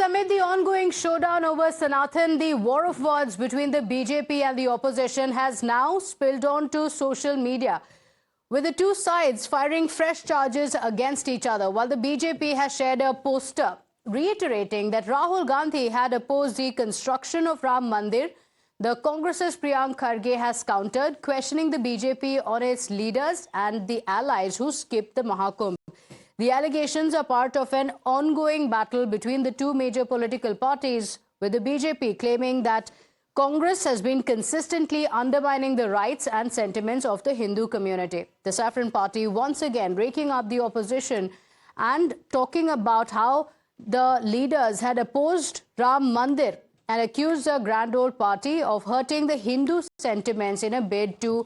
amid the ongoing showdown over Sanatan, the war of words between the BJP and the opposition has now spilled on to social media, with the two sides firing fresh charges against each other, while the BJP has shared a poster reiterating that Rahul Gandhi had opposed the construction of Ram Mandir. The Congress's Priyank Kharge has countered, questioning the BJP on its leaders and the allies who skipped the Mahakumbh. The allegations are part of an ongoing battle between the two major political parties, with the BJP claiming that Congress has been consistently undermining the rights and sentiments of the Hindu community. The Saffron Party once again raking up the opposition and talking about how the leaders had opposed Ram Mandir and accused the Grand Old Party of hurting the Hindu sentiments in a bid to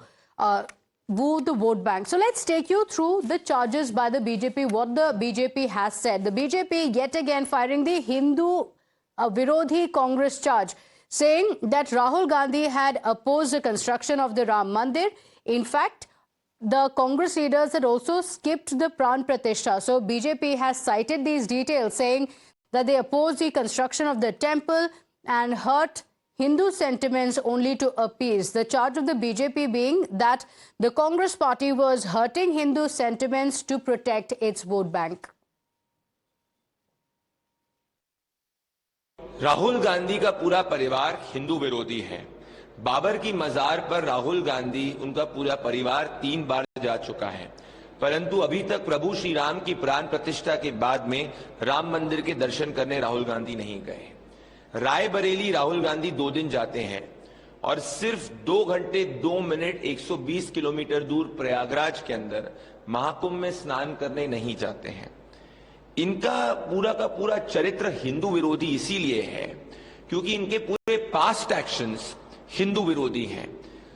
woo the vote bank. So let's take you through the charges by the BJP, what the BJP has said. The BJP yet again firing the Hindu Virodhi Congress charge, saying that Rahul Gandhi had opposed the construction of the Ram Mandir. In fact, the Congress leaders had also skipped the Pran Pratishtha. So BJP has cited these details, saying that they opposed the construction of the temple and hurt Hindu sentiments only to appease. The charge of the BJP being that the Congress party was hurting Hindu sentiments to protect its vote bank. Rahul Gandhi का पूरा परिवार हिंदू विरोधी है। बाबर की मजार पर राहुल गांधी उनका पूरा परिवार 3 बार जा चुका है, परंतु अभी तक प्रभु श्री राम की प्राण प्रतिष्ठा के बाद में राम मंदिर के दर्शन करने राहुल गांधी नहीं गए। रायबरेली राहुल गांधी 2 दिन जाते हैं और सिर्फ 2 घंटे 2 मिनट 120 किलोमीटर दूर प्रयागराज के अंदर महाकुंभ में स्नान करने नहीं जाते हैं। इनका पूरा का पूरा चरित्र हिंदू विरोधी इसीलिए है क्योंकि इनके पूरे पास्ट एक्शंस हिंदू विरोधी हैं।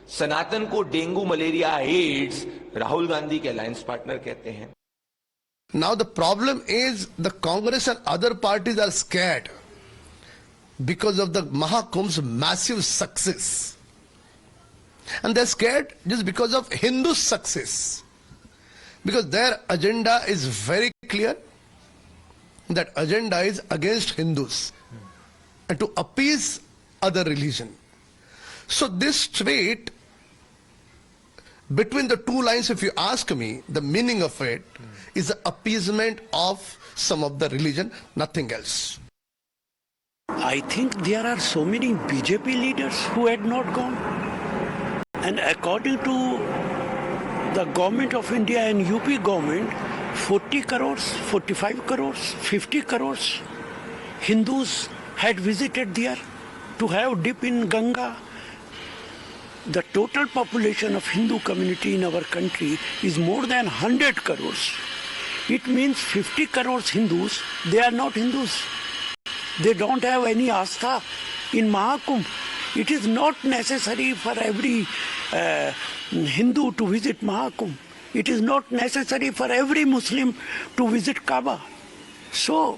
सनातन को dengue, malaria, AIDS Rahul Gandhi के अलायंस पार्टनर कहते हैं। Now the problem is the Congress and other parties are scared because of the Mahakumbh's massive success, and they're scared just because of Hindu success, because their agenda is very clear. That agenda is against Hindus and to appease other religion. So this trait between the two lines, if you ask me, the meaning of it is the appeasement of some of the religion, nothing else. I think there are so many BJP leaders who had not gone. And according to the government of India and UP government, 40 crores, 45 crores, 50 crores Hindus had visited there to have dip in Ganga. The total population of Hindu community in our country is more than 100 crores. It means 50 crores Hindus, they are not Hindus. They don't have any astha in Mahakumbh. It is not necessary for every Hindu to visit Mahakumbh. It is not necessary for every Muslim to visit Kaaba. So,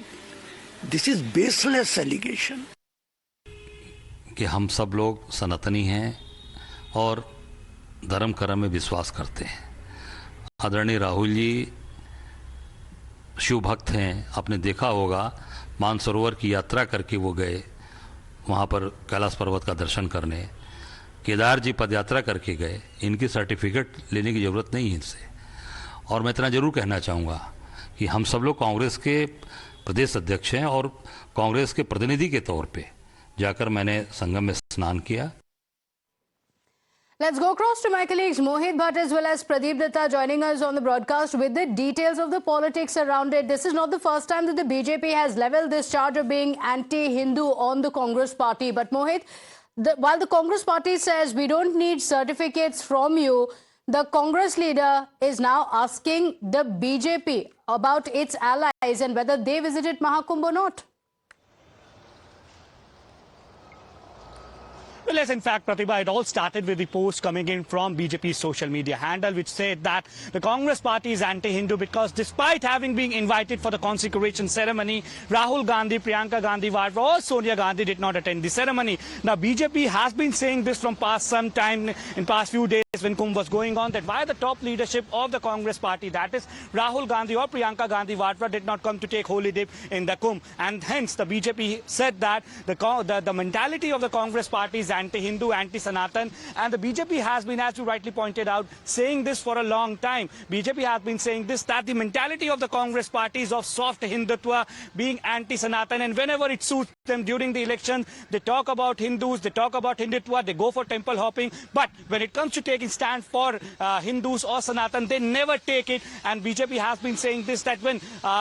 this is baseless allegation. कि हम सब लोग सनातनी हैं और धर्म कर्म में विश्वास करते हैं। आदरणीय राहुल जी शिव भक्त हैं। आपने देखा होगा मानसरोवर की यात्रा करके वो गए वहाँ पर कैलाश पर्वत का दर्शन करने, केदार जी पदयात्रा करके गए। इनकी सर्टिफिकेट लेने की ज़रूरत नहीं है इनसे। और मैं इतना ज़रूर कहना चाहूँगा कि हम सब लोग कांग्रेस के प्रदेश अध्यक्ष हैं और कांग्रेस के प्रतिनिधि के तौर पे जाकर मैंने संगम में स्नान किया। Let's go across to my colleagues Mohit Bhatt as well as Pradeep Datta joining us on the broadcast with the details of the politics around it. This is not the first time that the BJP has leveled this charge of being anti-Hindu on the Congress party. But Mohit, while the Congress party says we don't need certificates from you, the Congress leader is now asking the BJP about its allies and whether they visited Mahakumbh or not. Well, yes, in fact, Pratibha, it all started with the post coming in from BJP's social media handle, which said that the Congress party is anti-Hindu because despite having been invited for the consecration ceremony, Rahul Gandhi, Priyanka Gandhi Vadra or Sonia Gandhi did not attend the ceremony. Now, BJP has been saying this from past some time, in past few days when Kumbh was going on, that why the top leadership of the Congress party, that is Rahul Gandhi or Priyanka Gandhi Vadra, did not come to take holy dip in the Kumbh. And hence, the BJP said that the mentality of the Congress party is anti-Hindu, anti-Sanatan, and the BJP has been, as you rightly pointed out, saying this for a long time. BJP has been saying this, that the mentality of the Congress party is of soft Hindutva, being anti-Sanatan, and whenever it suits them during the election, they talk about Hindus, they talk about Hindutva, they go for temple hopping, but when it comes to taking stand for Hindus or Sanatan, they never take it. And BJP has been saying this, that when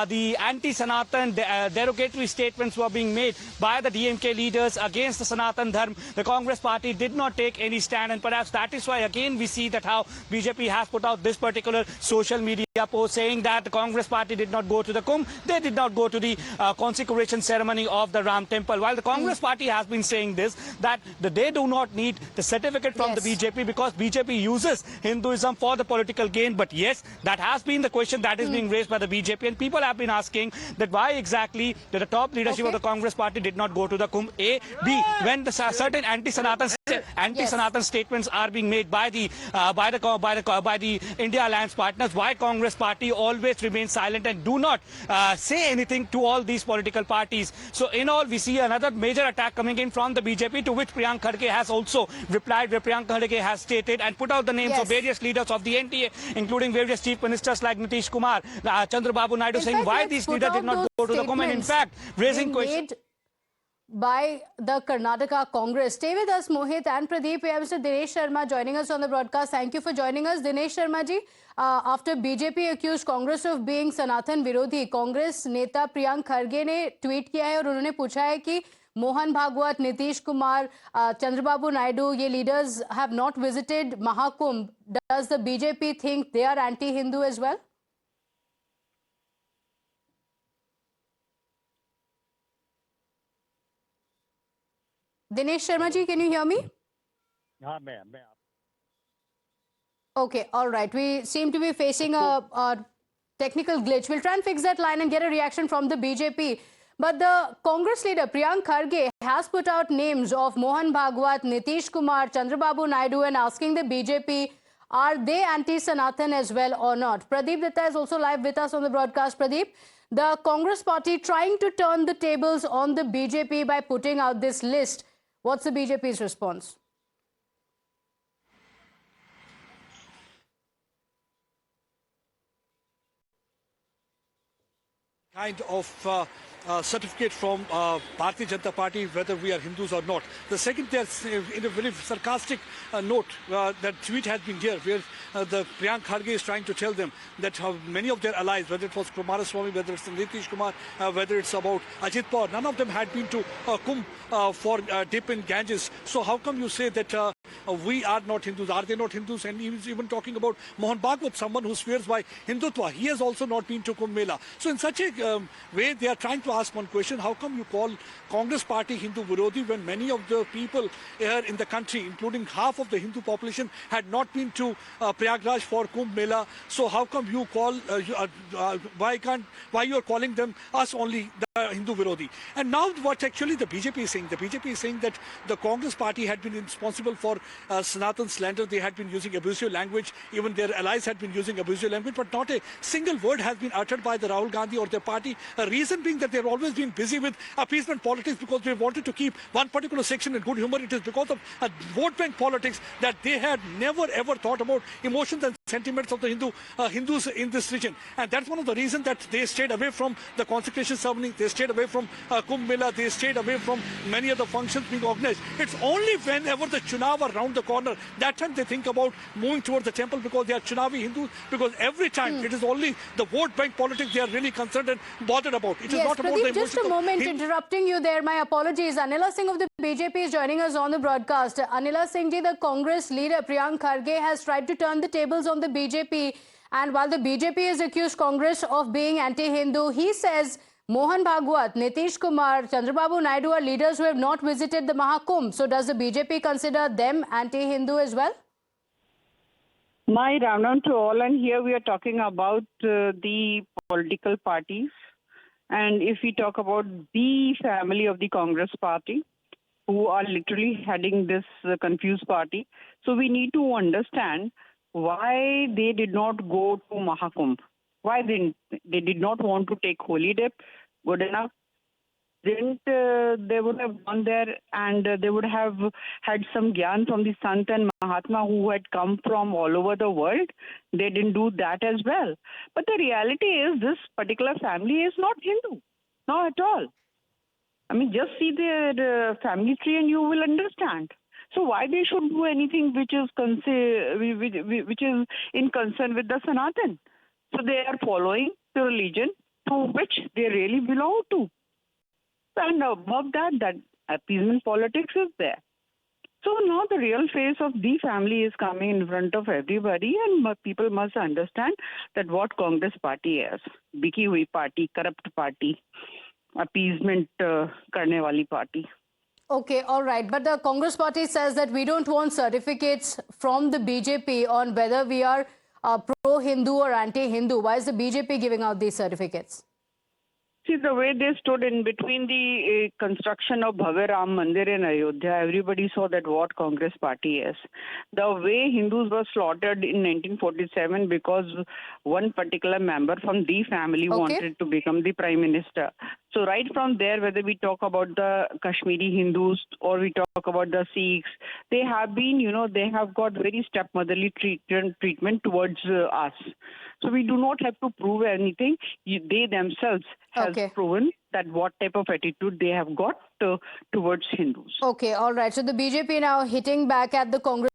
the anti-Sanatan derogatory statements were being made by the DMK leaders against the Sanatan Dharma, the Congress party did not take any stand, and perhaps that is why again we see that how BJP has put out this particular social media post saying that the Congress party did not go to the Kumbh, they did not go to the consecration ceremony of the Ram temple. While the Congress party has been saying this, that they do not need the certificate from the BJP because BJP uses Hinduism for the political gain. But yes, that has been the question that is being raised by the BJP, and people have been asking that why exactly did the top leadership of the Congress party did not go to the Kumbh. A, B, when the certain anti-Sanatan statements are being made by the India Alliance partners, why Congress party always remains silent and do not say anything to all these political parties. So in all, we see another major attack coming in from the BJP, to which Priyank Kharge has also replied, where Priyank Kharge has stated and put out the names of various leaders of the NDA, including various chief ministers like Nitish Kumar, Chandrababu Naidu, saying why these leaders did not go to the Kumbh, and in fact raising questions by the Karnataka Congress. Stay with us, Mohit and Pradeep. We have Mr. Dinesh Sharma joining us on the broadcast. Thank you for joining us. Dinesh Sharma ji, after BJP accused Congress of being Sanatan Virodhi, Congress नेता प्रियंक खरगे ने tweet किया है और उन्होंने पूछा है कि मोहन भागवत, नीतीश कुमार, चंद्रबाबू नायडू, ये leaders have not visited Mahakumbh. Does the BJP think they are anti-Hindu as well? Dinesh Sharma ji, can you hear me? Okay, all right. We seem to be facing a technical glitch. We'll try and fix that line and get a reaction from the BJP. But the Congress leader Priyank Kharge has put out names of Mohan Bhagwat, Nitish Kumar, Chandrababu Naidu, and asking the BJP, are they anti-Sanatan as well or not? Pradeep Datta is also live with us on the broadcast. Pradeep, the Congress party trying to turn the tables on the BJP by putting out this list. What's the BJP's response? Kind of certificate from Bharatiya Janata Party, whether we are Hindus or not. The second, there's in a very sarcastic note, that tweet has been here, where the Priyank Kharge is trying to tell them that many of their allies, whether it was Kumaraswamy, whether it's Nitish Kumar, whether it's about Ajit Pawar, none of them had been to Kumbh for dip in Ganges. So how come you say that we are not Hindus? Are they not Hindus? And he was even talking about Mohan Bhagwat, someone who swears by Hindutva. He has also not been to Kumbh Mela. So in such a way, they are trying to ask one question: how come you call Congress party Hindu Virodhi when many of the people here in the country, including half of the Hindu population, had not been to Prayagraj for Kumbh Mela? So how come you call, why you are calling them, us only, the Hindu Virodhi? And now what actually the BJP is saying, that the Congress party had been responsible for Sanatan slander. They had been using abusive language. Even their allies had been using abusive language, but not a single word has been uttered by the Rahul Gandhi or their party. A reason being that they've always been busy with appeasement politics because they wanted to keep one particular section in good humor. It is because of vote bank politics that they had never ever thought about emotions and sentiments of the Hindus in this region. And that's one of the reasons that they stayed away from the consecration ceremony. They stayed away from Kumbh Mela. They stayed away from many of the functions being organized. It's only whenever the Chunav are round the corner, that time they think about moving towards the temple because they are Chunavi Hindus. Because every time it is only the vote bank politics they are really concerned and bothered about. It is not about the emotions. Just a moment, interrupting you there. My apologies. Anila Singh of the BJP is joining us on the broadcast. Anila Singh ji, the Congress leader Priyank Kharge has tried to turn the tables on the BJP. And while the BJP has accused Congress of being anti-Hindu, he says Mohan Bhagwat, Nitish Kumar, Chandrababu Naidu are leaders who have not visited the Mahakumbh. So does the BJP consider them anti-Hindu as well? My round on to all, and here we are talking about the political parties. And if we talk about the family of the Congress party, who are literally heading this confused party, so we need to understand why they did not go to Mahakumbh. Why they did not want to take holy dip? Good enough. Didn't they would have gone there and they would have had some gyan from the Sant and Mahatma who had come from all over the world. They didn't do that as well. But the reality is this particular family is not Hindu. Not at all. I mean, just see their family tree and you will understand. So why they should do anything which is in concern with the Sanatan? So they are following the religion to which they really belong to. And above that appeasement politics is there. So now the real face of the family is coming in front of everybody, and people must understand that what Congress party is. Biki hui party, corrupt party, appeasement karne wali party. Okay, all right. But the Congress party says that we don't want certificates from the BJP on whether we are pro-Hindu or anti-Hindu. Why is the BJP giving out these certificates? See, the way they stood in between the construction of Bhavya Ram Mandir in Ayodhya, everybody saw that what Congress party is. The way Hindus were slaughtered in 1947 because one particular member from the family wanted to become the prime minister. So right from there, whether we talk about the Kashmiri Hindus or we talk about the Sikhs, they have been, they have got very stepmotherly treatment towards us. So we do not have to prove anything. They themselves have proven that what type of attitude they have got towards Hindus. Okay, all right. So the BJP now hitting back at the Congress